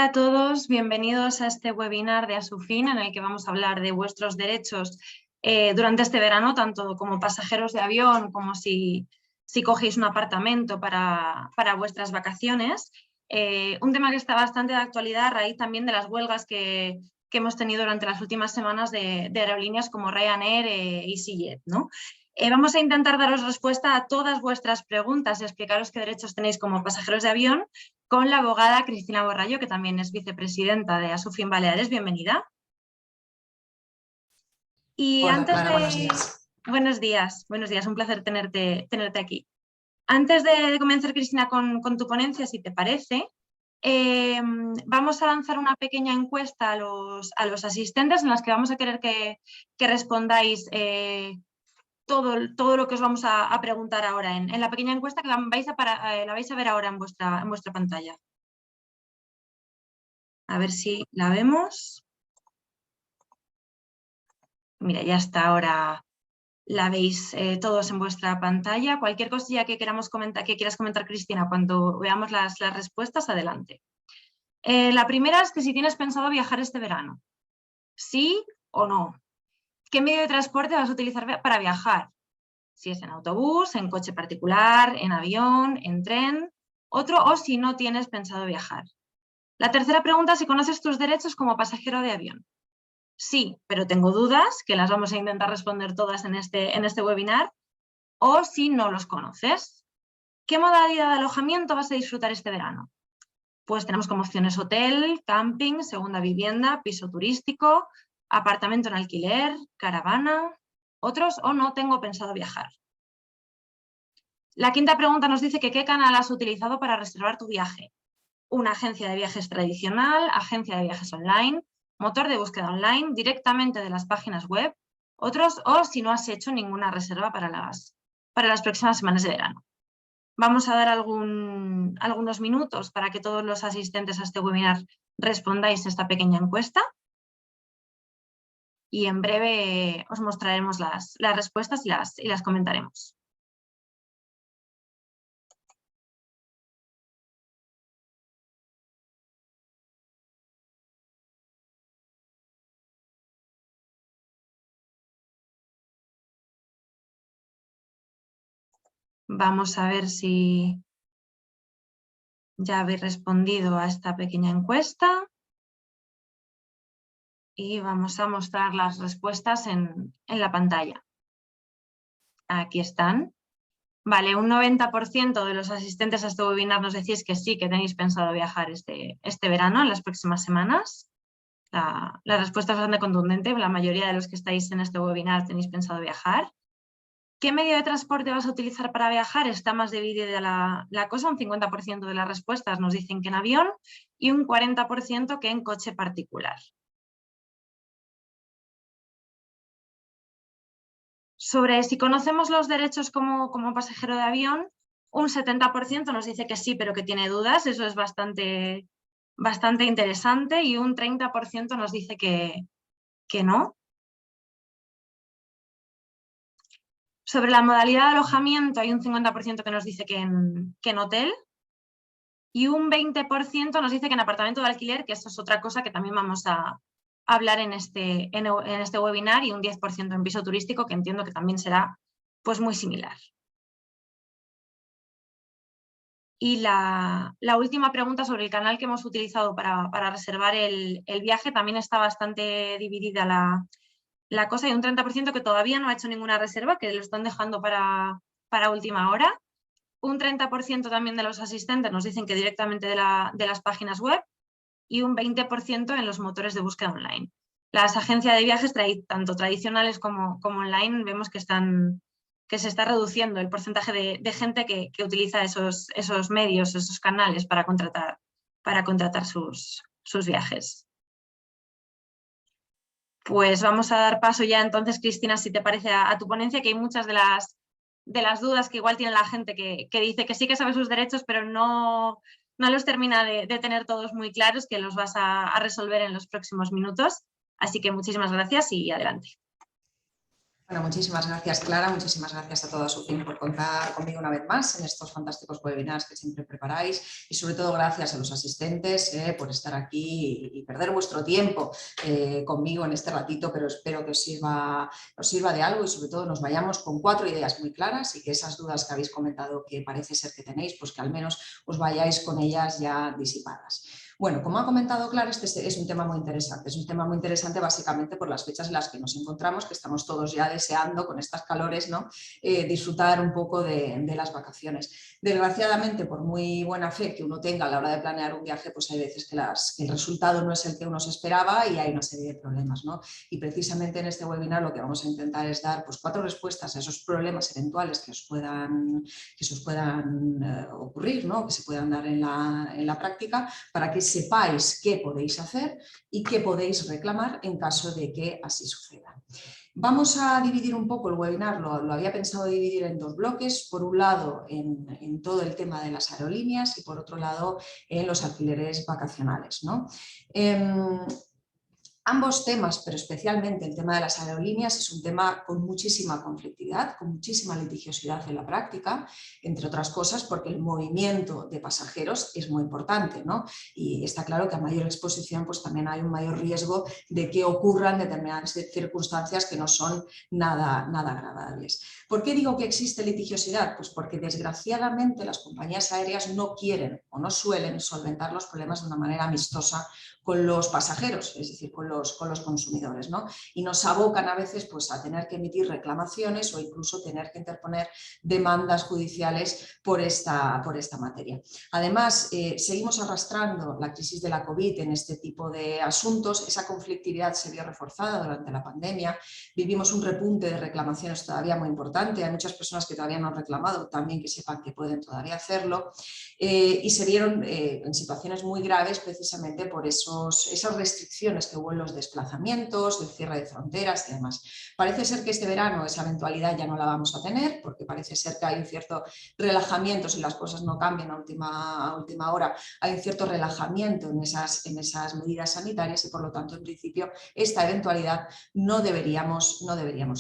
Hola a todos, bienvenidos a este webinar de Asufin en el que vamos a hablar de vuestros derechos durante este verano, tanto como pasajeros de avión como si cogéis un apartamento para vuestras vacaciones. Un tema que está bastante de actualidad a raíz también de las huelgas que hemos tenido durante las últimas semanas de aerolíneas como Ryanair y EasyJet, ¿no? Vamos a intentar daros respuesta a todas vuestras preguntas y explicaros qué derechos tenéis como pasajeros de avión con la abogada Cristina Borrallo, que también es vicepresidenta de Asufin Baleares. Bienvenida. Y Hola, antes Clara, de... buenos días. Buenos días, un placer tenerte aquí. Antes de comenzar, Cristina, con tu ponencia, si te parece, vamos a lanzar una pequeña encuesta a los asistentes en las que vamos a querer que respondáis todo lo que os vamos a preguntar ahora en la pequeña encuesta que la vais a ver ahora en vuestra pantalla. A ver si la vemos. Mira, ya está ahora, la veis todos en vuestra pantalla. Cualquier cosilla que quieras comentar, Cristina, cuando veamos las respuestas, adelante. La primera es que si tienes pensado viajar este verano, ¿sí o no? ¿Qué medio de transporte vas a utilizar para viajar? Si es en autobús, en coche particular, en avión, en tren, o si no tienes pensado viajar. La tercera pregunta es si conoces tus derechos como pasajero de avión. Sí, pero tengo dudas, que las vamos a intentar responder todas en este webinar, o si no los conoces. ¿Qué modalidad de alojamiento vas a disfrutar este verano? Pues tenemos como opciones hotel, camping, segunda vivienda, piso turístico, apartamento en alquiler, caravana, otros o no tengo pensado viajar. La quinta pregunta nos dice que qué canal has utilizado para reservar tu viaje. Una agencia de viajes tradicional, agencia de viajes online, motor de búsqueda online, directamente de las páginas web, otros o si no has hecho ninguna reserva para las próximas semanas de verano. Vamos a dar algunos minutos para que todos los asistentes a este webinar respondáis a esta pequeña encuesta y en breve os mostraremos las respuestas y las comentaremos. Vamos a ver si ya habéis respondido a esta pequeña encuesta. Y vamos a mostrar las respuestas en la pantalla. Aquí están. Vale, un 90% de los asistentes a este webinar nos decís que sí, que tenéis pensado viajar este verano, en las próximas semanas. La respuesta es bastante contundente, la mayoría de los que estáis en este webinar tenéis pensado viajar. ¿Qué medio de transporte vas a utilizar para viajar? Está más dividida la cosa, un 50% de las respuestas nos dicen que en avión y un 40% que en coche particular. Sobre si conocemos los derechos como pasajero de avión, un 70% nos dice que sí, pero que tiene dudas, eso es bastante interesante, y un 30% nos dice que no. Sobre la modalidad de alojamiento hay un 50% que nos dice que en hotel y un 20% nos dice que en apartamento de alquiler, que eso es otra cosa que también vamos a hablar en este webinar, y un 10% en piso turístico, que entiendo que también será pues muy similar. Y la última pregunta sobre el canal que hemos utilizado para reservar el viaje, también está bastante dividida la cosa. Hay un 30% que todavía no ha hecho ninguna reserva, que lo están dejando para última hora. Un 30% también de los asistentes nos dicen que directamente de las páginas web, y un 20% en los motores de búsqueda online. Las agencias de viajes, tanto tradicionales como online, vemos que se está reduciendo el porcentaje de gente que utiliza esos medios, esos canales para contratar sus viajes. Pues vamos a dar paso ya entonces, Cristina, si te parece, a tu ponencia, que hay muchas de las dudas que igual tiene la gente que dice que sí que sabe sus derechos, pero no los termina de tener todos muy claros, que los vas a resolver en los próximos minutos. Así que muchísimas gracias y adelante. Bueno, muchísimas gracias, Clara, muchísimas gracias a toda SUFIN por contar conmigo una vez más en estos fantásticos webinars que siempre preparáis y sobre todo gracias a los asistentes por estar aquí y perder vuestro tiempo conmigo en este ratito, pero espero que os sirva de algo y sobre todo nos vayamos con 4 ideas muy claras y que esas dudas que habéis comentado que parece ser que tenéis, pues que al menos os vayáis con ellas ya disipadas. Bueno, como ha comentado Clara, este es un tema muy interesante. Es un tema muy interesante básicamente por las fechas en las que nos encontramos, que estamos todos ya deseando con estas calores, ¿no? Disfrutar un poco de las vacaciones. Desgraciadamente, por muy buena fe que uno tenga a la hora de planear un viaje, pues hay veces que el resultado no es el que uno se esperaba y hay una serie de problemas, ¿no? Y precisamente en este webinar lo que vamos a intentar es dar pues 4 respuestas a esos problemas eventuales que os puedan ocurrir, ¿no? Que se puedan dar en la práctica, para que sepáis qué podéis hacer y qué podéis reclamar en caso de que así suceda. Vamos a dividir un poco el webinar, lo había pensado dividir en 2 bloques, por un lado en todo el tema de las aerolíneas y por otro lado en los alquileres vacacionales, ¿no? Ambos temas, pero especialmente el tema de las aerolíneas, es un tema con muchísima conflictividad, con muchísima litigiosidad en la práctica, entre otras cosas porque el movimiento de pasajeros es muy importante, ¿no? Y está claro que a mayor exposición pues también hay un mayor riesgo de que ocurran determinadas circunstancias que no son nada agradables. ¿Por qué digo que existe litigiosidad? Pues porque desgraciadamente las compañías aéreas no quieren o no suelen solventar los problemas de una manera amistosa con los pasajeros, es decir, con los consumidores, ¿no? Y nos abocan a veces pues, a tener que emitir reclamaciones o incluso tener que interponer demandas judiciales por esta materia. Además, seguimos arrastrando la crisis de la COVID en este tipo de asuntos. Esa conflictividad se vio reforzada durante la pandemia. Vivimos un repunte de reclamaciones todavía muy importante. Hay muchas personas que todavía no han reclamado, también que sepan que pueden todavía hacerlo. Y se vieron en situaciones muy graves precisamente por esas restricciones que hubo en los desplazamientos, el cierre de fronteras y demás. Parece ser que este verano esa eventualidad ya no la vamos a tener, porque parece ser que hay un cierto relajamiento, si las cosas no cambian a última hora, hay un cierto relajamiento en esas medidas sanitarias y por lo tanto en principio esta eventualidad no deberíamos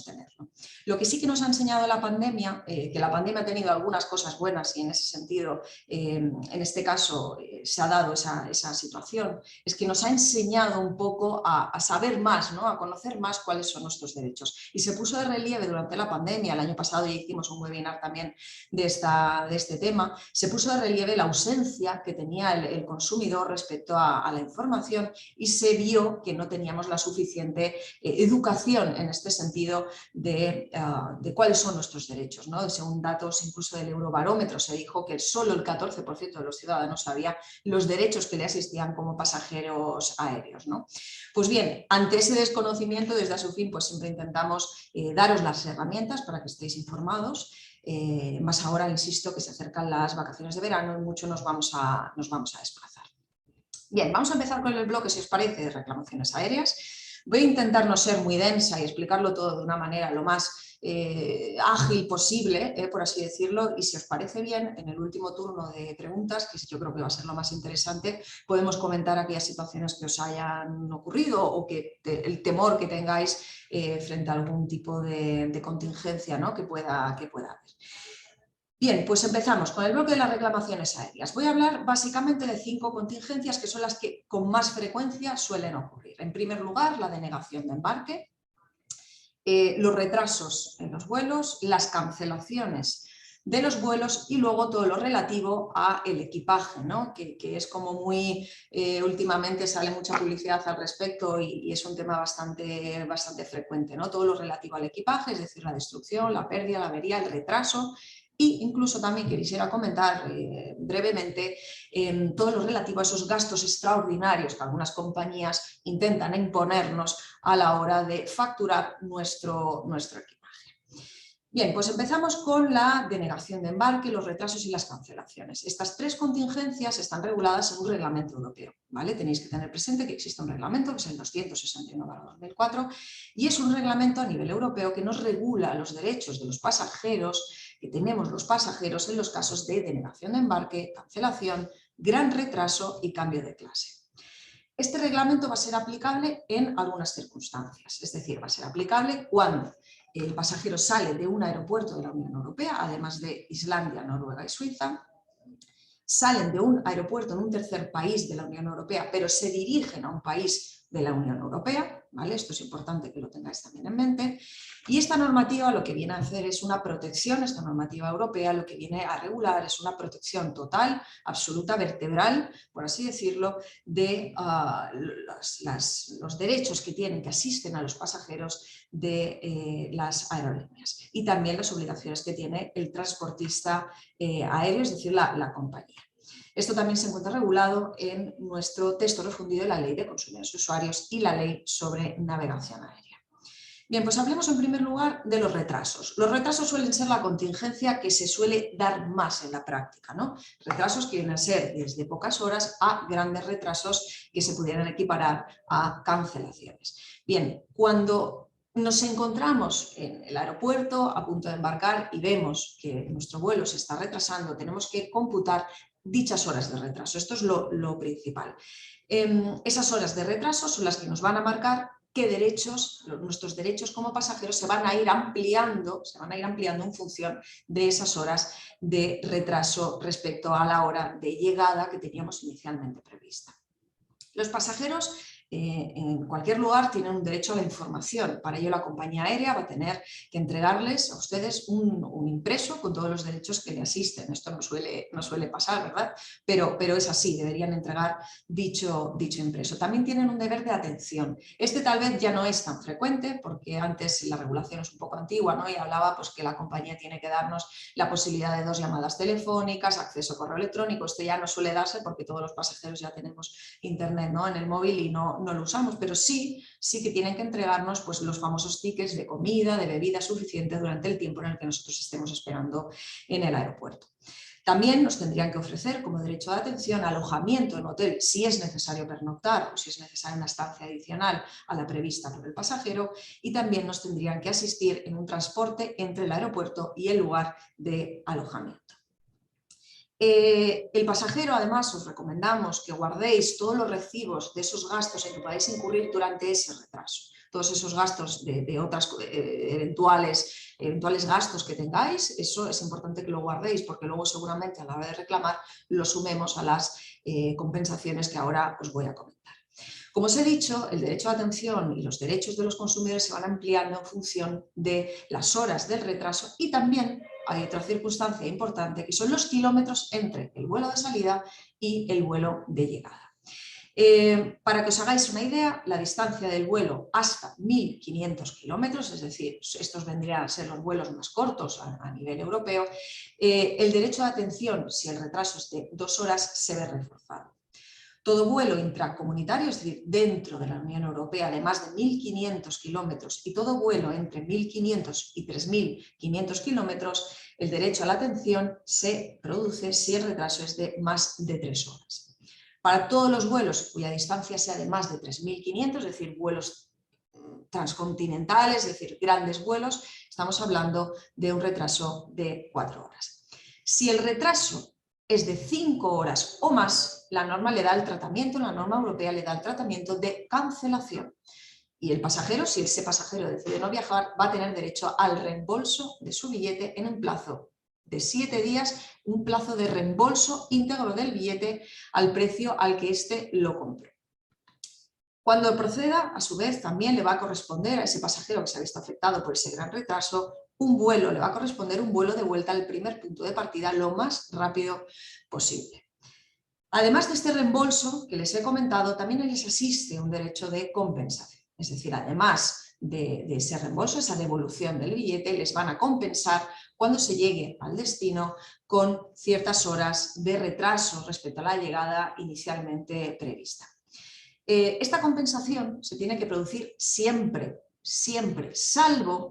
tenerlo. Lo que sí que nos ha enseñado la pandemia, que la pandemia ha tenido algunas cosas buenas y en ese sentido en este caso se ha dado esa situación, es que nos ha enseñado un poco a saber más, ¿no? A conocer más cuáles son nuestros derechos. Y se puso de relieve durante la pandemia, el año pasado ya hicimos un webinar también de este tema, se puso de relieve la ausencia que tenía el consumidor respecto a la información y se vio que no teníamos la suficiente educación en este sentido de cuáles son nuestros derechos, ¿no? Según datos incluso del Eurobarómetro se dijo que solo el 14% de los ciudadanos sabía los derechos que le asistían como pasajeros aéreos, ¿no? Pues bien, ante ese desconocimiento desde ASUFIN pues siempre intentamos daros las herramientas para que estéis informados. Más ahora, insisto, que se acercan las vacaciones de verano y mucho nos vamos a desplazar. Bien, vamos a empezar con el bloque, si os parece, de reclamaciones aéreas. Voy a intentar no ser muy densa y explicarlo todo de una manera lo más ágil posible, por así decirlo, y si os parece bien, en el último turno de preguntas, que yo creo que va a ser lo más interesante, podemos comentar aquellas situaciones que os hayan ocurrido o que el temor que tengáis frente a algún tipo de contingencia, ¿no? que pueda haber. Bien, pues empezamos con el bloque de las reclamaciones aéreas. Voy a hablar básicamente de 5 contingencias que son las que con más frecuencia suelen ocurrir. En primer lugar, la denegación de embarque, los retrasos en los vuelos, las cancelaciones de los vuelos y luego todo lo relativo a el equipaje, ¿no? que es como muy, últimamente sale mucha publicidad al respecto y es un tema bastante frecuente, ¿no? Todo lo relativo al equipaje, es decir, la destrucción, la pérdida, la avería, el retraso. Y incluso también quisiera comentar brevemente todo lo relativo a esos gastos extraordinarios que algunas compañías intentan imponernos a la hora de facturar nuestro equipaje. Bien, pues empezamos con la denegación de embarque, los retrasos y las cancelaciones. Estas 3 contingencias están reguladas en un reglamento europeo, ¿vale? Tenéis que tener presente que existe un reglamento, que es el 261/2004, y es un reglamento a nivel europeo que nos regula los derechos de los pasajeros, que tenemos los pasajeros en los casos de denegación de embarque, cancelación, gran retraso y cambio de clase. Este reglamento va a ser aplicable en algunas circunstancias, es decir, va a ser aplicable cuando el pasajero sale de un aeropuerto de la Unión Europea, además de Islandia, Noruega y Suiza, salen de un aeropuerto en un tercer país de la Unión Europea, pero se dirigen a un país de la Unión Europea, ¿vale? Esto es importante que lo tengáis también en mente. Y esta normativa lo que viene a hacer es una protección, esta normativa europea lo que viene a regular es una protección total, absoluta, vertebral, por así decirlo, de los derechos que tienen, que asisten a los pasajeros de las aerolíneas y también las obligaciones que tiene el transportista aéreo, es decir, la compañía. Esto también se encuentra regulado en nuestro texto refundido de la Ley de Consumidores y Usuarios y la Ley sobre Navegación Aérea. Bien, pues hablemos en primer lugar de los retrasos. Los retrasos suelen ser la contingencia que se suele dar más en la práctica, ¿no? Retrasos que vienen a ser desde pocas horas a grandes retrasos que se pudieran equiparar a cancelaciones. Bien, cuando nos encontramos en el aeropuerto a punto de embarcar y vemos que nuestro vuelo se está retrasando, tenemos que computar dichas horas de retraso. Esto es lo principal. Esas horas de retraso son las que nos van a marcar qué derechos, nuestros derechos como pasajeros se van a ir ampliando en función de esas horas de retraso respecto a la hora de llegada que teníamos inicialmente prevista. Los pasajeros en cualquier lugar tienen un derecho a la información. Para ello la compañía aérea va a tener que entregarles a ustedes un impreso con todos los derechos que le asisten. Esto no suele pasar, ¿verdad? Pero es así, deberían entregar dicho impreso. También tienen un deber de atención. Este tal vez ya no es tan frecuente porque antes la regulación es un poco antigua, ¿no? Y hablaba pues, que la compañía tiene que darnos la posibilidad de 2 llamadas telefónicas, acceso a correo electrónico. Esto ya no suele darse porque todos los pasajeros ya tenemos internet, ¿no? En el móvil y no lo usamos, pero sí que tienen que entregarnos pues, los famosos tickets de comida, de bebida suficiente durante el tiempo en el que nosotros estemos esperando en el aeropuerto. También nos tendrían que ofrecer como derecho de atención alojamiento en hotel si es necesario pernoctar o si es necesaria una estancia adicional a la prevista por el pasajero, y también nos tendrían que asistir en un transporte entre el aeropuerto y el lugar de alojamiento. El pasajero, además, os recomendamos que guardéis todos los recibos de esos gastos en que podáis incurrir durante ese retraso. Todos esos gastos de otras eventuales gastos que tengáis, eso es importante que lo guardéis porque luego seguramente a la hora de reclamar lo sumemos a las compensaciones que ahora os voy a comentar. Como os he dicho, el derecho de atención y los derechos de los consumidores se van ampliando en función de las horas del retraso y también hay otra circunstancia importante que son los kilómetros entre el vuelo de salida y el vuelo de llegada. Para que os hagáis una idea, la distancia del vuelo hasta 1.500 kilómetros, es decir, estos vendrían a ser los vuelos más cortos a nivel europeo, el derecho de atención, si el retraso es de 2 horas, se ve reforzado. Todo vuelo intracomunitario, es decir, dentro de la Unión Europea de más de 1.500 kilómetros y todo vuelo entre 1.500 y 3.500 kilómetros, el derecho a la atención se produce si el retraso es de más de 3 horas. Para todos los vuelos cuya distancia sea de más de 3.500, es decir, vuelos transcontinentales, es decir, grandes vuelos, estamos hablando de un retraso de 4 horas. Si el retraso es de 5 horas o más, la norma le da el tratamiento, la norma europea le da el tratamiento de cancelación. Y el pasajero, si ese pasajero decide no viajar, va a tener derecho al reembolso de su billete en un plazo de 7 días, un plazo de reembolso íntegro del billete al precio al que éste lo compró. Cuando proceda, a su vez, también le va a corresponder a ese pasajero que se ha visto afectado por ese gran retraso un vuelo, le va a corresponder un vuelo de vuelta al primer punto de partida lo más rápido posible. Además de este reembolso que les he comentado, también les asiste un derecho de compensación. Es decir, además de ese reembolso, esa devolución del billete, les van a compensar cuando se llegue al destino con ciertas horas de retraso respecto a la llegada inicialmente prevista. Esta compensación se tiene que producir siempre, salvo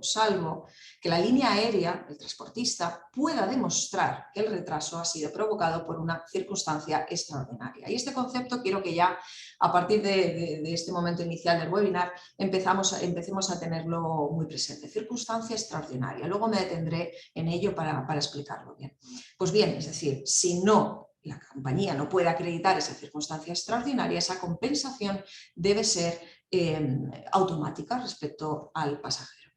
que la línea aérea, el transportista, pueda demostrar que el retraso ha sido provocado por una circunstancia extraordinaria. Y este concepto quiero que ya a partir de este momento inicial del webinar empecemos a tenerlo muy presente. Circunstancia extraordinaria. Luego me detendré en ello para explicarlo bien. Pues bien, es decir, si no la compañía no puede acreditar esa circunstancia extraordinaria, esa compensación debe ser automática respecto al pasajero.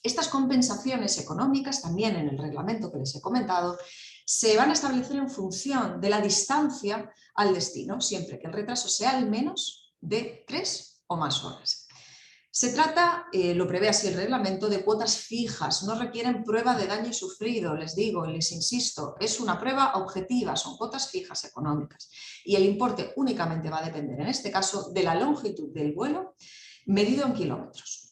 Estas compensaciones económicas, también en el reglamento que les he comentado, se van a establecer en función de la distancia al destino, siempre que el retraso sea al menos de 3 o más horas. Se trata, lo prevé así el reglamento, de cuotas fijas, no requieren prueba de daño sufrido, les digo y les insisto, es una prueba objetiva, son cuotas fijas económicas y el importe únicamente va a depender en este caso de la longitud del vuelo medido en kilómetros.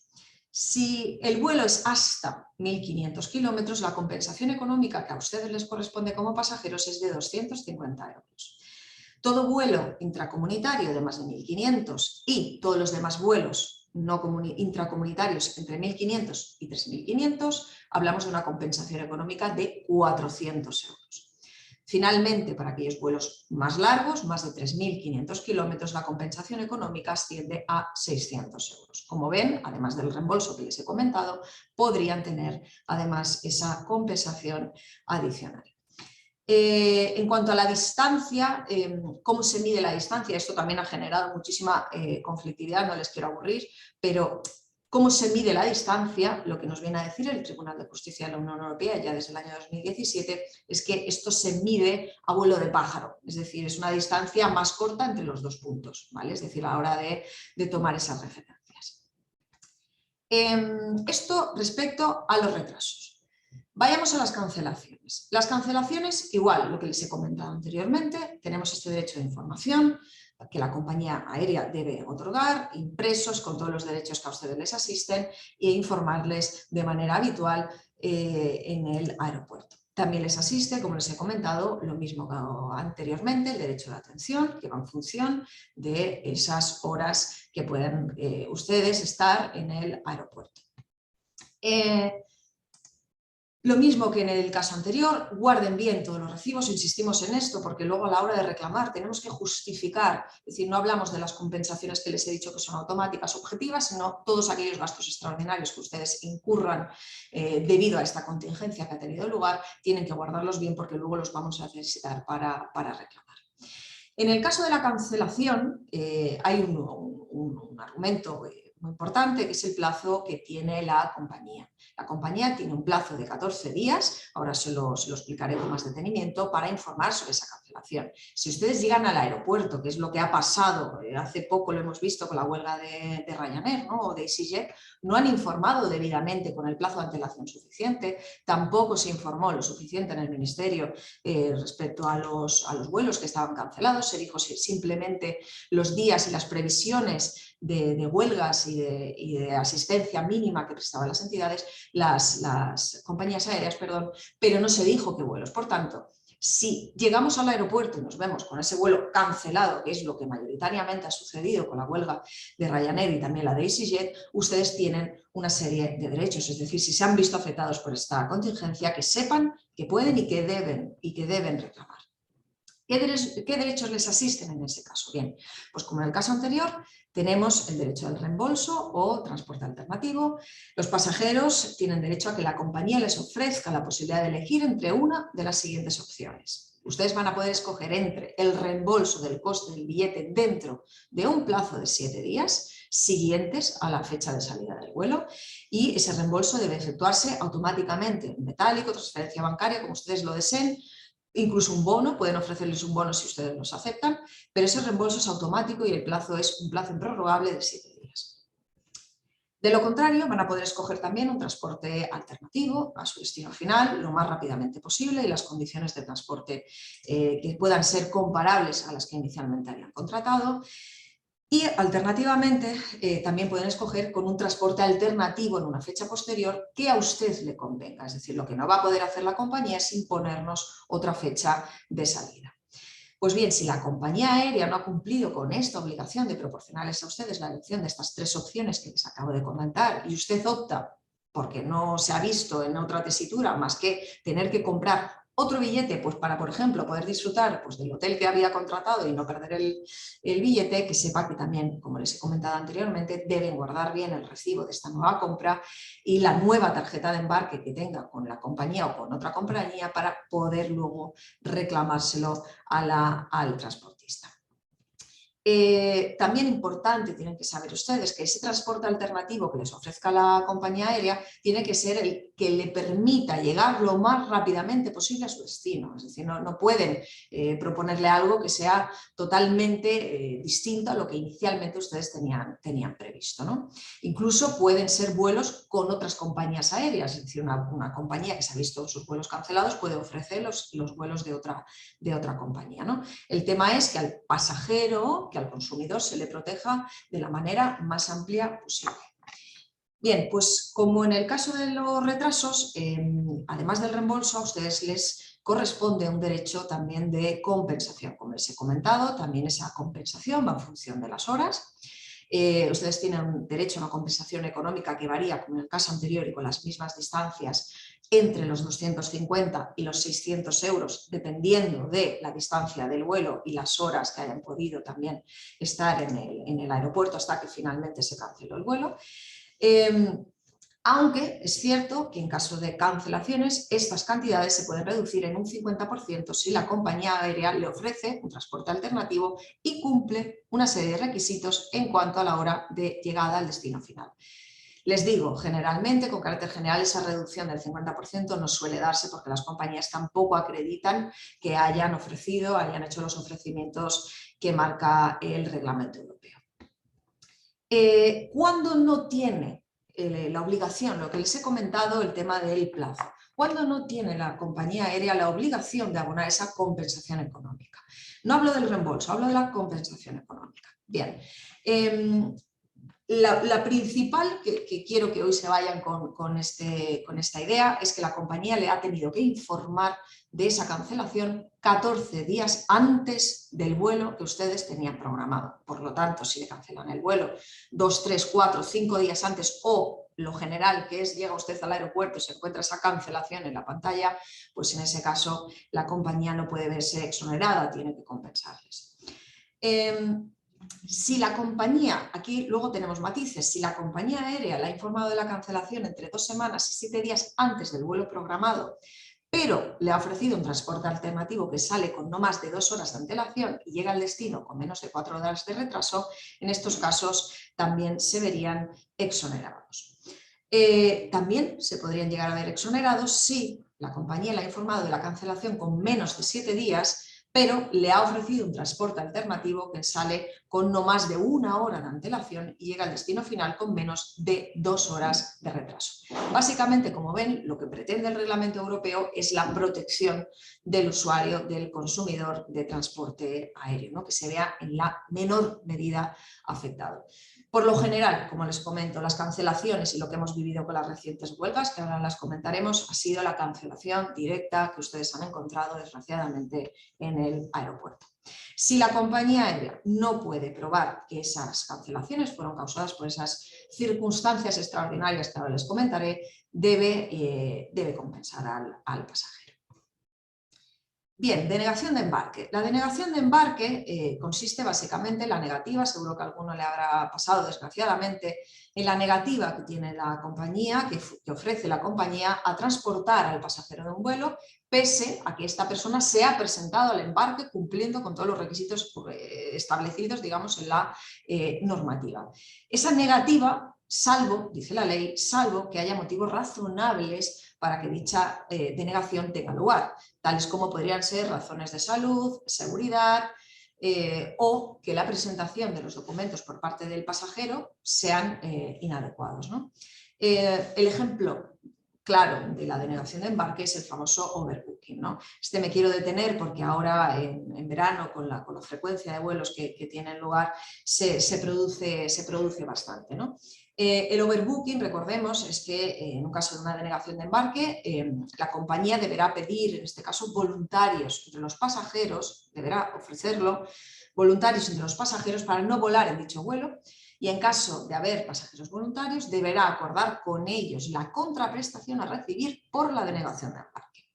Si el vuelo es hasta 1.500 kilómetros, la compensación económica que a ustedes les corresponde como pasajeros es de 250 euros. Todo vuelo intracomunitario de más de 1.500 y todos los demás vuelos no intracomunitarios entre 1.500 y 3.500, hablamos de una compensación económica de 400 euros. Finalmente, para aquellos vuelos más largos, más de 3.500 kilómetros, la compensación económica asciende a 600 euros. Como ven, además del reembolso que les he comentado, podrían tener además esa compensación adicional. En cuanto a la distancia, ¿cómo se mide la distancia? Esto también ha generado muchísima conflictividad, no les quiero aburrir, pero ¿cómo se mide la distancia? Lo que nos viene a decir el Tribunal de Justicia de la Unión Europea ya desde el año 2017 es que esto se mide a vuelo de pájaro, es decir, es una distancia más corta entre los dos puntos, ¿vale? Es decir, a la hora de tomar esas referencias. Esto respecto a los retrasos. Vayamos a las cancelaciones. Las cancelaciones, igual, lo que les he comentado anteriormente, tenemos este derecho de información que la compañía aérea debe otorgar, impresos con todos los derechos que a ustedes les asisten e informarles de manera habitual en el aeropuerto. También les asiste, como les he comentado, lo mismo que anteriormente, el derecho de atención, que va en función de esas horas que pueden ustedes estar en el aeropuerto. Lo mismo que en el caso anterior, guarden bien todos los recibos, insistimos en esto porque luego a la hora de reclamar tenemos que justificar, es decir, no hablamos de las compensaciones que les he dicho que son automáticas, objetivas, sino todos aquellos gastos extraordinarios que ustedes incurran debido a esta contingencia que ha tenido lugar, tienen que guardarlos bien porque luego los vamos a necesitar para reclamar. En el caso de la cancelación hay un argumento muy importante, que es el plazo que tiene la compañía. La compañía tiene un plazo de 14 días, ahora se lo explicaré con más detenimiento, para informar sobre esa cancelación. Si ustedes llegan al aeropuerto, que es lo que ha pasado, hace poco lo hemos visto con la huelga de Ryanair, ¿no? O de EasyJet, no han informado debidamente con el plazo de antelación suficiente, tampoco se informó lo suficiente en el Ministerio respecto a los vuelos que estaban cancelados, se dijo simplemente los días y las previsiones de huelgas y de asistencia mínima que prestaban las entidades, las compañías aéreas, perdón, pero no se dijo qué vuelos. Por tanto, si llegamos al aeropuerto y nos vemos con ese vuelo cancelado, que es lo que mayoritariamente ha sucedido con la huelga de Ryanair y también la de EasyJet, ustedes tienen una serie de derechos, es decir, si se han visto afectados por esta contingencia, que sepan que pueden y que deben reclamar. ¿Qué derechos les asisten en ese caso? Bien, pues como en el caso anterior, tenemos el derecho al reembolso o transporte alternativo. Los pasajeros tienen derecho a que la compañía les ofrezca la posibilidad de elegir entre una de las siguientes opciones. Ustedes van a poder escoger entre el reembolso del coste del billete dentro de un plazo de 7 días siguientes a la fecha de salida del vuelo, y ese reembolso debe efectuarse automáticamente en metálico, transferencia bancaria, como ustedes lo deseen. Incluso un bono, pueden ofrecerles un bono si ustedes los aceptan, pero ese reembolso es automático y el plazo es un plazo improrrogable de 7 días. De lo contrario, van a poder escoger también un transporte alternativo a su destino final lo más rápidamente posible y las condiciones de transporte que puedan ser comparables a las que inicialmente habían contratado. Y alternativamente también pueden escoger con un transporte alternativo en una fecha posterior que a usted le convenga. Es decir, lo que no va a poder hacer la compañía es imponernos otra fecha de salida. Pues bien, si la compañía aérea no ha cumplido con esta obligación de proporcionarles a ustedes la elección de estas 3 opciones que les acabo de comentar y usted opta porque no se ha visto en otra tesitura más que tener que comprar otro billete, pues para, por ejemplo, poder disfrutar pues, del hotel que había contratado y no perder el billete, que sepa que también, como les he comentado anteriormente, deben guardar bien el recibo de esta nueva compra y la nueva tarjeta de embarque que tenga con la compañía o con otra compañía para poder luego reclamárselo al transportista. También importante, tienen que saber ustedes que ese transporte alternativo que les ofrezca la compañía aérea tiene que ser el que le permita llegar lo más rápidamente posible a su destino. Es decir, no pueden proponerle algo que sea totalmente distinto a lo que inicialmente ustedes tenían previsto, ¿no? Incluso pueden ser vuelos con otras compañías aéreas, es decir, una compañía que se ha visto sus vuelos cancelados puede ofrecer los vuelos de otra compañía, ¿no? El tema es que al pasajero, que al consumidor se le proteja de la manera más amplia posible. Bien, pues como en el caso de los retrasos, además del reembolso, a ustedes les corresponde un derecho también de compensación. Como les he comentado, también esa compensación va en función de las horas. Ustedes tienen derecho a una compensación económica que varía, como en el caso anterior y con las mismas distancias, entre los 250 y los 600 euros, dependiendo de la distancia del vuelo y las horas que hayan podido también estar en el aeropuerto hasta que finalmente se canceló el vuelo. Aunque es cierto que en caso de cancelaciones estas cantidades se pueden reducir en un 50% si la compañía aérea le ofrece un transporte alternativo y cumple una serie de requisitos en cuanto a la hora de llegada al destino final. Les digo, generalmente, con carácter general, esa reducción del 50% no suele darse porque las compañías tampoco acreditan que hayan hecho los ofrecimientos que marca el reglamento europeo. ¿Cuándo no tiene la obligación, lo que les he comentado, el tema del plazo? ¿Cuándo no tiene la compañía aérea la obligación de abonar esa compensación económica? No hablo del reembolso, hablo de la compensación económica. Bien. La principal, que quiero que hoy se vayan con esta idea, es que la compañía le ha tenido que informar de esa cancelación 14 días antes del vuelo que ustedes tenían programado. Por lo tanto, si le cancelan el vuelo 2, 3, 4, 5 días antes, o lo general que es llega usted al aeropuerto y se encuentra esa cancelación en la pantalla, pues en ese caso la compañía no puede verse exonerada, tiene que compensarles. Si la compañía, aquí luego tenemos matices, si la compañía aérea le ha informado de la cancelación entre 2 semanas y 7 días antes del vuelo programado, pero le ha ofrecido un transporte alternativo que sale con no más de 2 horas de antelación y llega al destino con menos de 4 horas de retraso, en estos casos también se verían exonerados. También se podrían llegar a ver exonerados si la compañía le ha informado de la cancelación con menos de 7 días, pero le ha ofrecido un transporte alternativo que sale con no más de 1 hora de antelación y llega al destino final con menos de 2 horas de retraso. Básicamente, como ven, lo que pretende el reglamento europeo es la protección del usuario, del consumidor de transporte aéreo, ¿no? Que se vea en la menor medida afectado. Por lo general, como les comento, las cancelaciones y lo que hemos vivido con las recientes huelgas, que ahora las comentaremos, ha sido la cancelación directa que ustedes han encontrado, desgraciadamente, en el aeropuerto. Si la compañía aérea no puede probar que esas cancelaciones fueron causadas por esas circunstancias extraordinarias que ahora les comentaré, debe compensar al pasajero. Bien, denegación de embarque. La denegación de embarque consiste básicamente en la negativa, seguro que a alguno le habrá pasado desgraciadamente, en la negativa que tiene la compañía, que ofrece la compañía a transportar al pasajero de un vuelo, pese a que esta persona se ha presentado al embarque cumpliendo con todos los requisitos establecidos, digamos, en la normativa. Esa negativa, salvo, dice la ley, salvo que haya motivos razonables para que dicha denegación tenga lugar, tales como podrían ser razones de salud, seguridad, o que la presentación de los documentos por parte del pasajero sean inadecuados, ¿no? El ejemplo claro de la denegación de embarque es el famoso overbooking, ¿no? Me quiero detener porque ahora en verano con la frecuencia de vuelos que tienen lugar se produce bastante, ¿no? El overbooking, recordemos, es que en un caso de una denegación de embarque, la compañía deberá pedir, en este caso, voluntarios entre los pasajeros, deberá ofrecerlo, voluntarios entre los pasajeros para no volar en dicho vuelo, y en caso de haber pasajeros voluntarios, deberá acordar con ellos la contraprestación a recibir por la denegación de embarque.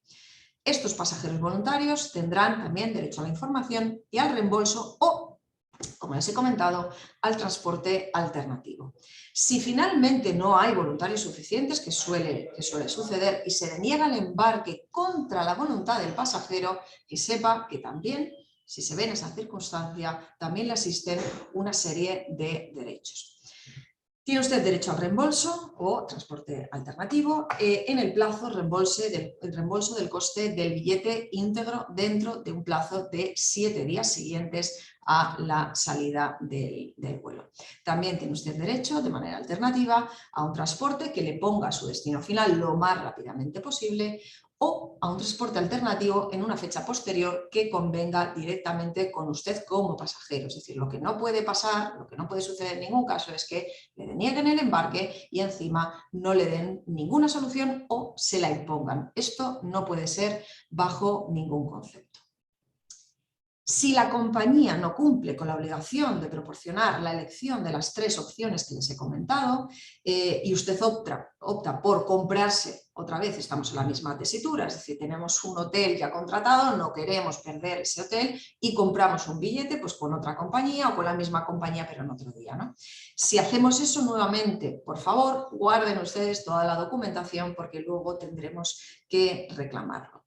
Estos pasajeros voluntarios tendrán también derecho a la información y al reembolso o, como les he comentado, al transporte alternativo. Si finalmente no hay voluntarios suficientes, que suele suceder, y se deniega el embarque contra la voluntad del pasajero, que sepa que también Si se ve en esa circunstancia, también le asisten una serie de derechos. Tiene usted derecho al reembolso o transporte alternativo en el plazo el reembolso del coste del billete íntegro dentro de un plazo de 7 días siguientes a la salida del vuelo. También tiene usted derecho, de manera alternativa, a un transporte que le ponga a su destino final lo más rápidamente posible o a un transporte alternativo en una fecha posterior que convenga directamente con usted como pasajero. Es decir, lo que no puede pasar, lo que no puede suceder en ningún caso es que le denieguen el embarque y encima no le den ninguna solución o se la impongan. Esto no puede ser bajo ningún concepto. Si la compañía no cumple con la obligación de proporcionar la elección de las 3 opciones que les he comentado y usted opta por comprarse, otra vez estamos en la misma tesitura, es decir, tenemos un hotel ya contratado, no queremos perder ese hotel y compramos un billete pues, con otra compañía o con la misma compañía pero en otro día, ¿no? Si hacemos eso nuevamente, por favor, guarden ustedes toda la documentación porque luego tendremos que reclamarlo.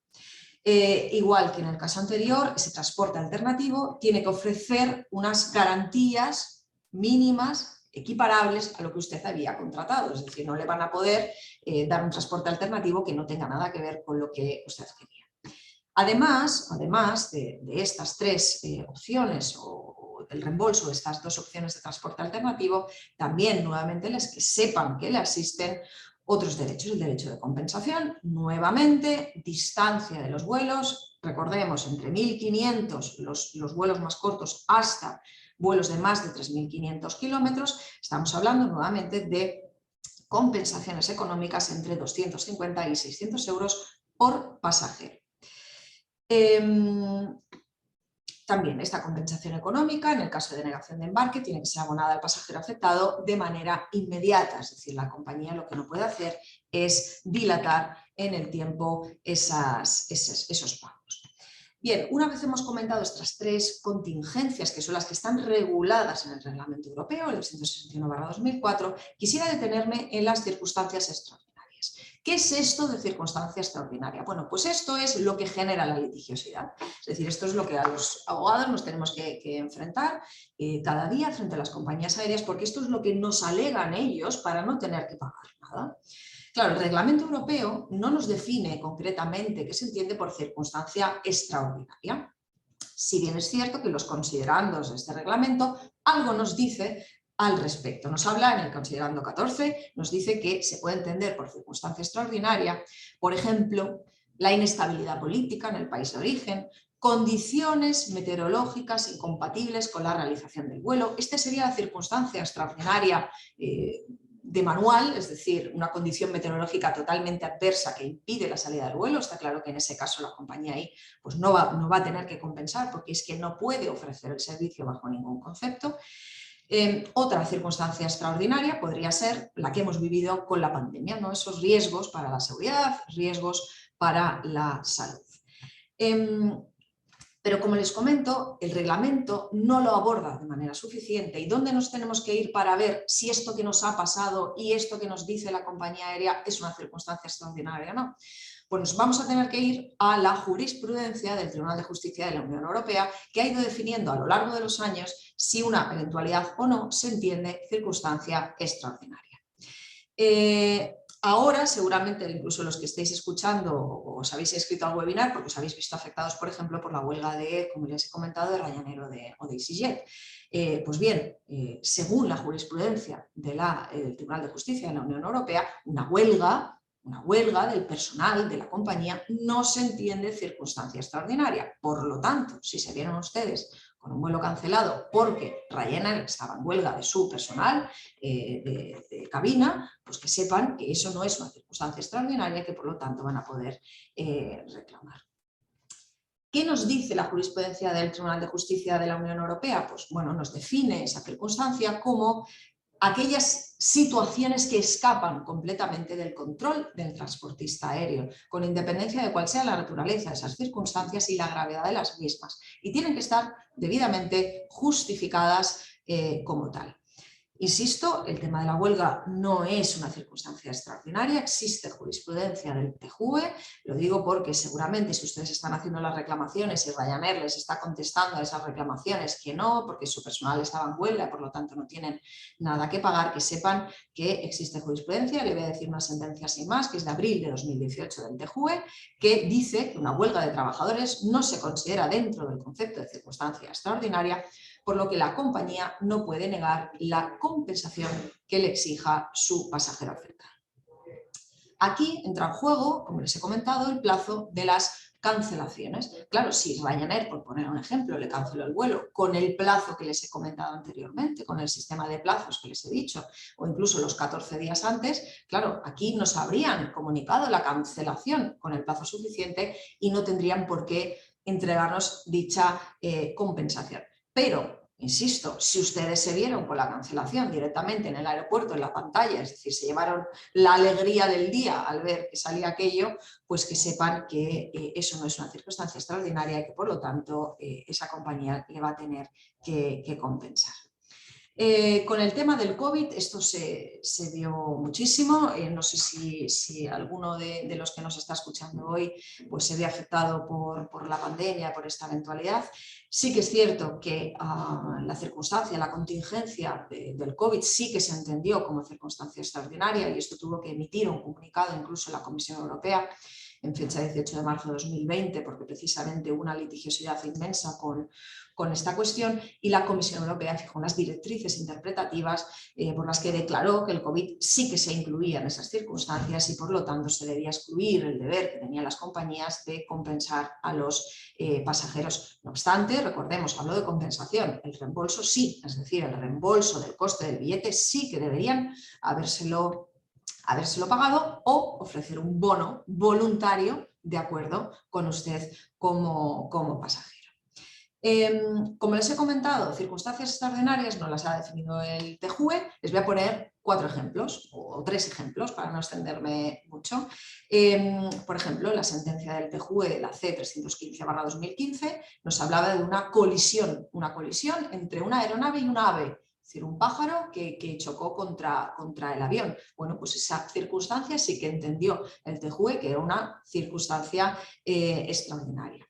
Igual que en el caso anterior, ese transporte alternativo tiene que ofrecer unas garantías mínimas equiparables a lo que usted había contratado, es decir, no le van a poder dar un transporte alternativo que no tenga nada que ver con lo que usted quería. Además de estas 3 opciones o el reembolso de estas 2 opciones de transporte alternativo, también nuevamente les que sepan que le asisten otros derechos, el derecho de compensación, nuevamente, distancia de los vuelos, recordemos, entre 1.500 los vuelos más cortos hasta vuelos de más de 3.500 kilómetros, estamos hablando nuevamente de compensaciones económicas entre 250 y 600 euros por pasajero. También esta compensación económica, en el caso de denegación de embarque, tiene que ser abonada al pasajero afectado de manera inmediata, es decir, la compañía lo que no puede hacer es dilatar en el tiempo esos pagos. Bien, una vez hemos comentado estas 3 contingencias, que son las que están reguladas en el Reglamento Europeo, el 261/2004, quisiera detenerme en las circunstancias extraordinarias. ¿Qué es esto de circunstancia extraordinaria? Bueno, pues esto es lo que genera la litigiosidad. Es decir, esto es lo que a los abogados nos tenemos que enfrentar cada día frente a las compañías aéreas, porque esto es lo que nos alegan ellos para no tener que pagar nada. Claro, el Reglamento Europeo no nos define concretamente qué se entiende por circunstancia extraordinaria. Si bien es cierto que los considerandos de este reglamento algo nos dice al respecto. Nos habla en el considerando 14, nos dice que se puede entender por circunstancia extraordinaria, por ejemplo, la inestabilidad política en el país de origen, condiciones meteorológicas incompatibles con la realización del vuelo. Esta sería la circunstancia extraordinaria de manual, es decir, una condición meteorológica totalmente adversa que impide la salida del vuelo. Está claro que en ese caso la compañía ahí pues no va a tener que compensar porque es que no puede ofrecer el servicio bajo ningún concepto. Otra circunstancia extraordinaria podría ser la que hemos vivido con la pandemia, ¿no? Esos riesgos para la seguridad, riesgos para la salud. Pero como les comento, el reglamento no lo aborda de manera suficiente. ¿Y dónde nos tenemos que ir para ver si esto que nos ha pasado y esto que nos dice la compañía aérea es una circunstancia extraordinaria o no? Pues nos vamos a tener que ir a la jurisprudencia del Tribunal de Justicia de la Unión Europea, que ha ido definiendo a lo largo de los años si una eventualidad o no se entiende circunstancia extraordinaria. Ahora, seguramente, incluso los que estéis escuchando o os habéis inscrito al webinar porque os habéis visto afectados, por ejemplo, por la huelga de, como les he comentado, de Ryanair o de EasyJet. Pues bien, según la jurisprudencia del Tribunal de Justicia de la Unión Europea, una huelga del personal de la compañía no se entiende circunstancia extraordinaria. Por lo tanto, si se vieron ustedes con un vuelo cancelado porque Ryanair estaba en huelga de su personal de cabina, pues que sepan que eso no es una circunstancia extraordinaria y que por lo tanto van a poder reclamar. ¿Qué nos dice la jurisprudencia del Tribunal de Justicia de la Unión Europea? Pues bueno, nos define esa circunstancia como aquellas situaciones que escapan completamente del control del transportista aéreo, con independencia de cuál sea la naturaleza de esas circunstancias y la gravedad de las mismas, y tienen que estar debidamente justificadas como tal. Insisto, el tema de la huelga no es una circunstancia extraordinaria, existe jurisprudencia del TJUE, lo digo porque seguramente si ustedes están haciendo las reclamaciones y Ryanair les está contestando a esas reclamaciones que no, porque su personal estaba en huelga, por lo tanto no tienen nada que pagar, que sepan que existe jurisprudencia. Le voy a decir una sentencia sin más, que es de abril de 2018 del TJUE, que dice que una huelga de trabajadores no se considera dentro del concepto de circunstancia extraordinaria, por lo que la compañía no puede negar la compensación que le exija su pasajero afectado. Aquí entra en juego, como les he comentado, el plazo de las cancelaciones. Claro, si Ryanair, por poner un ejemplo, le canceló el vuelo con el plazo que les he comentado anteriormente, con el sistema de plazos que les he dicho, o incluso los 14 días antes, claro, aquí nos habrían comunicado la cancelación con el plazo suficiente y no tendrían por qué entregarnos dicha compensación. Pero, insisto, si ustedes se vieron con la cancelación directamente en el aeropuerto, en la pantalla, es decir, se llevaron la alegría del día al ver que salía aquello, pues que sepan que eso no es una circunstancia extraordinaria y que por lo tanto esa compañía le va a tener que compensar. Con el tema del COVID esto se dio muchísimo, no sé si alguno de los que nos está escuchando hoy pues se ve afectado por la pandemia, por esta eventualidad. Sí que es cierto que la circunstancia, la contingencia del COVID sí que se entendió como circunstancia extraordinaria y esto tuvo que emitir un comunicado incluso la Comisión Europea en fecha 18 de marzo de 2020, porque precisamente hubo una litigiosidad inmensa con esta cuestión y la Comisión Europea fijó unas directrices interpretativas por las que declaró que el COVID sí que se incluía en esas circunstancias y por lo tanto se debía excluir el deber que tenían las compañías de compensar a los pasajeros. No obstante, recordemos, hablo de compensación, el reembolso sí, es decir, el reembolso del coste del billete sí que deberían habérselo pagado o ofrecer un bono voluntario de acuerdo con usted como pasajero. Como les he comentado, circunstancias extraordinarias no las ha definido el TJUE, les voy a poner 4 ejemplos o 3 ejemplos para no extenderme mucho. Por ejemplo, la sentencia del TJUE, la C-315/2015, nos hablaba de una colisión entre una aeronave y una ave. Es decir, un pájaro que chocó contra el avión. Bueno, pues esa circunstancia sí que entendió el TJUE que era una circunstancia extraordinaria.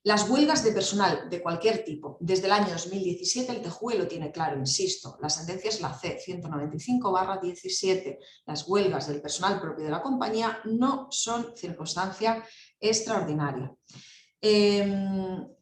Las huelgas de personal de cualquier tipo, desde el año 2017 el TJUE lo tiene claro, insisto, la sentencia es la C-195/17, las huelgas del personal propio de la compañía no son circunstancia extraordinaria.